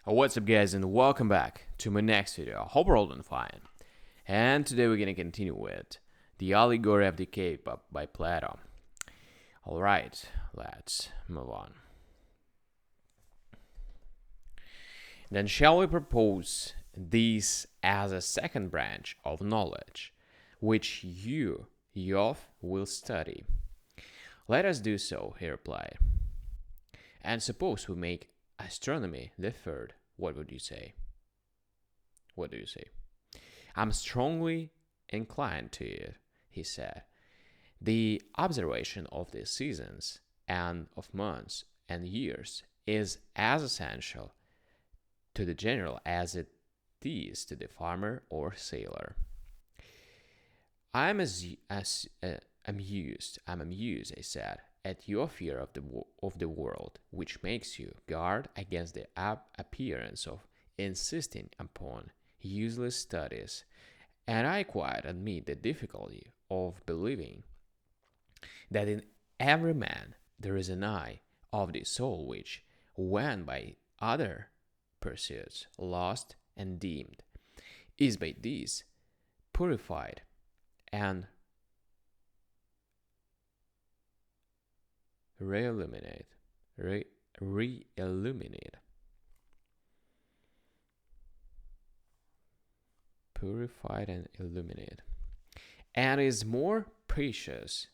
What's up, guys, and welcome back to my next video. I hope we're all doing fine. And today we're gonna continue with the Allegory of the Cave by Plato. Alright, let's move on. Then shall we propose this as a second branch of knowledge, which you, Yov, will study? Let us do so, he replied. And suppose we make astronomy the third, what would you say? What do you say? I'm strongly inclined to it, he said. The observation of the seasons and of months and years is as essential to the general as it is to the farmer or sailor. I'm amused, I said, at your fear of the world, which makes you guard against the appearance of insisting upon useless studies, and I quite admit the difficulty of believing that in every man there is an eye of the soul which, when by other pursuits lost and dimmed, is by this purified and re-illuminate, purified and illuminated, and is more precious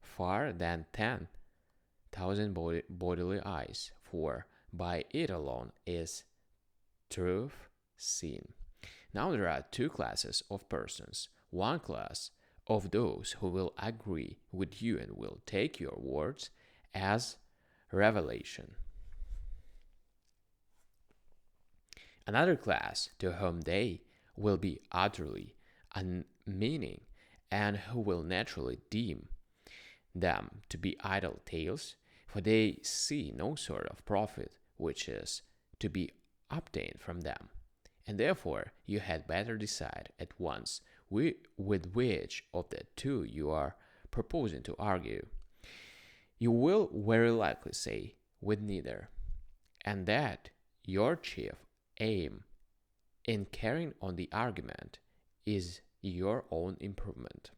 far than 10,000 bodily eyes, for by it alone is truth seen. Now there are two classes of persons. One class of those who will agree with you and will take your words as revelation. Another class to whom they will be utterly unmeaning and who will naturally deem them to be idle tales, for they see no sort of profit which is to be obtained from them, and therefore you had better decide at once with which of the two you are proposing to argue. You will very likely say with neither, and that your chief aim in carrying on the argument is your own improvement.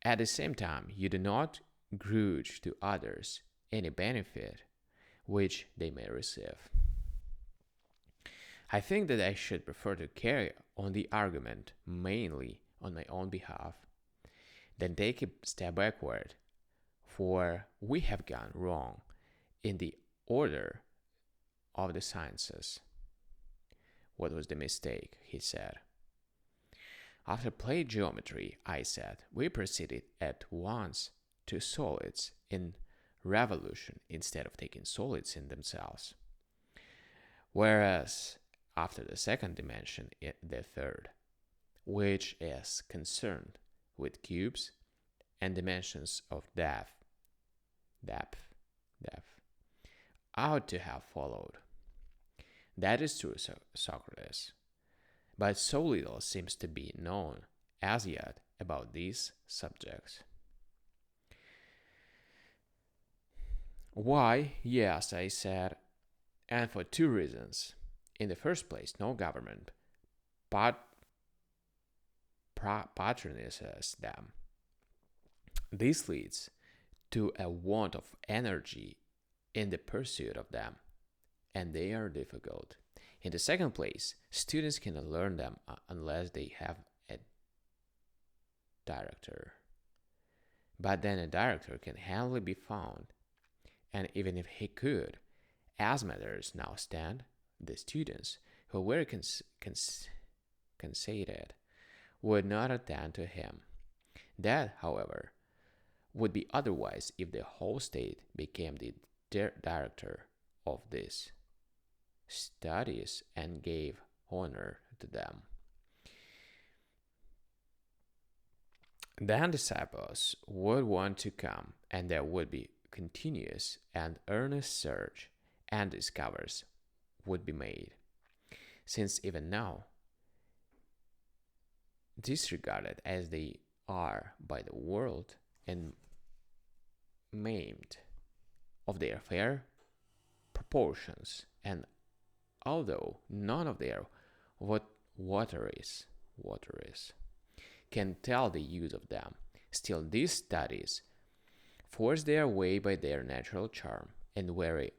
At the same time, you do not grudge to others any benefit which they may receive. I think that I should prefer to carry on the argument mainly on my own behalf than take a step backward, for we have gone wrong in the order of the sciences. What was the mistake? He said. After plate geometry, I said, we proceeded at once to solids in revolution instead of taking solids in themselves. Whereas after the second dimension, the third, which is concerned with cubes and dimensions of depth, ought to have followed. That is true, Socrates. But so little seems to be known as yet about these subjects. Why, yes, I said, and for two reasons. In the first place, no government patronizes them. This leads to a want of energy in the pursuit of them, and they are difficult. In the second place, students cannot learn them unless they have a director. But then a director can hardly be found, and even if he could, as matters now stand, the students, who were conceited, would not attend to him. That, however, would be otherwise if the whole state became the director of these studies and gave honor to them. Then disciples would want to come, and there would be continuous and earnest search, and discoveries would be made. Since even now, disregarded as they are by the world and maimed of their fair proportions and although none of their what wateries can tell the use of them. Still, these studies force their way by their natural charm, and very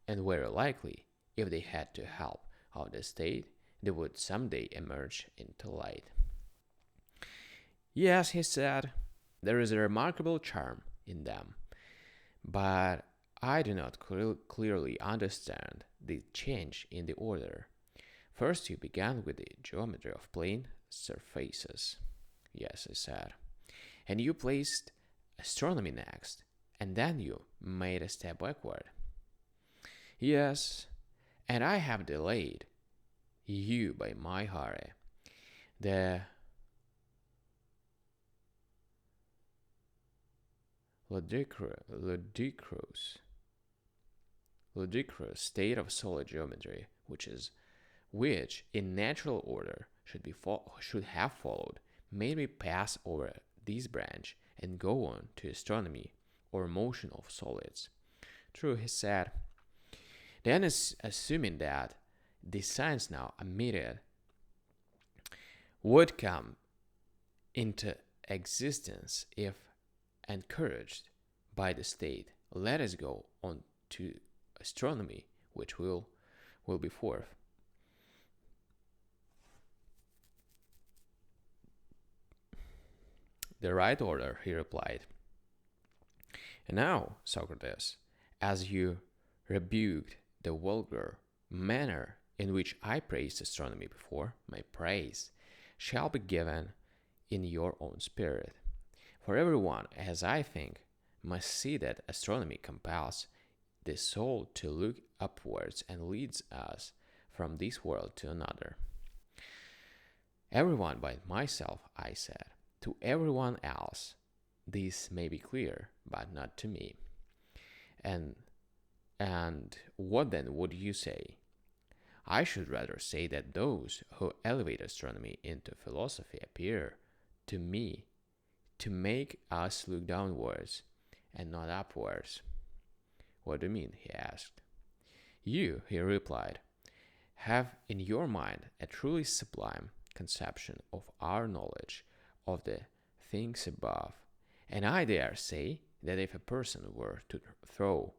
likely, if they had to help of the state, they would someday emerge into light. Yes, he said, there is a remarkable charm in them, but I do not clearly understand the change in the order. First, you began with the geometry of plane surfaces. Yes, I said. And you placed astronomy next, and then you made a step backward. Yes, and I have delayed you by my hurry. The ludicrous, ludicrous state of solid geometry, which in natural order should have followed, made me pass over this branch and go on to astronomy or motion of solids. True, he said. Then, assuming that the science now admitted would come into existence if encouraged by the state, let us go on to astronomy, which will be fourth. The right order, he replied. And now, Socrates, as you rebuked the vulgar manner in which I praised astronomy before, my praise shall be given in your own spirit. For everyone, as I think, must see that astronomy compels the soul to look upwards and leads us from this world to another. Everyone but myself, I said. To everyone else, this may be clear, but not to me. And what then would you say? I should rather say that those who elevate astronomy into philosophy appear to me to make us look downwards and not upwards. What do you mean? He asked. You, he replied, have in your mind a truly sublime conception of our knowledge of the things above, and I dare say that if a person were to throw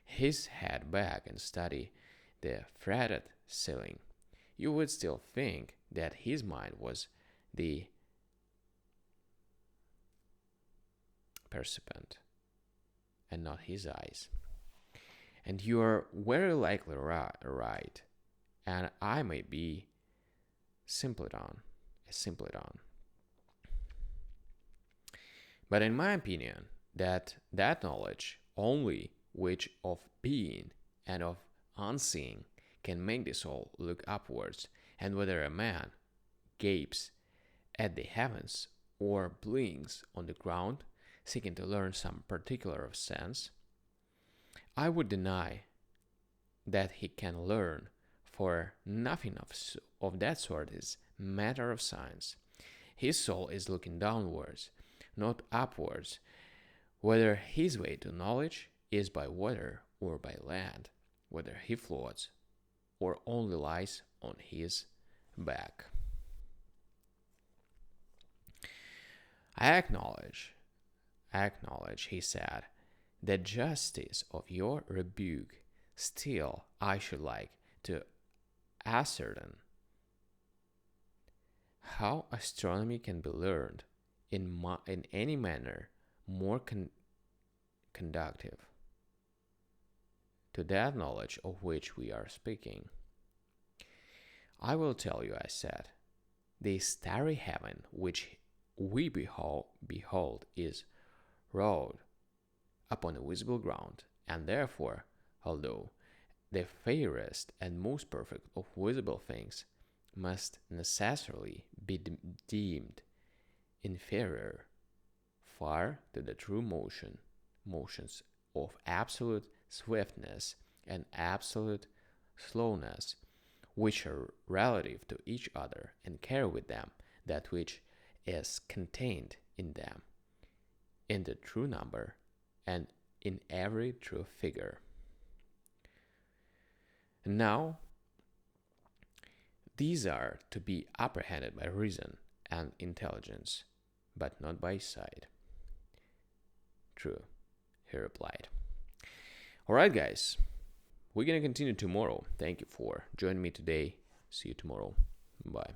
his head back and study the fretted ceiling, you would still think that his mind was the percipient and not his eyes. And you are very likely right, and I may be a simpleton. But in my opinion, that knowledge only which of being and of unseen can make the soul look upwards, and whether a man gapes at the heavens or blinks on the ground, seeking to learn some particular of sense, I would deny that he can learn, for nothing of that sort is matter of science. His soul is looking downwards, not upwards, whether his way to knowledge is by water or by land, whether he floats or only lies on his back. I acknowledge, he said, the justice of your rebuke. Still, I should like to ascertain how astronomy can be learned in any manner more conducive to that knowledge of which we are speaking. I will tell you, I said, the starry heaven which we behold is wrought upon a visible ground, and therefore, although the fairest and most perfect of visible things must necessarily be deemed inferior far to the true motions of absolute swiftness and absolute slowness, which are relative to each other and carry with them that which is contained in them, in the true number and in every true figure. And now these are to be apprehended by reason and intelligence, but not by sight. True, he replied. Alright, guys, we're gonna continue tomorrow. Thank you for joining me today. See you tomorrow. Bye.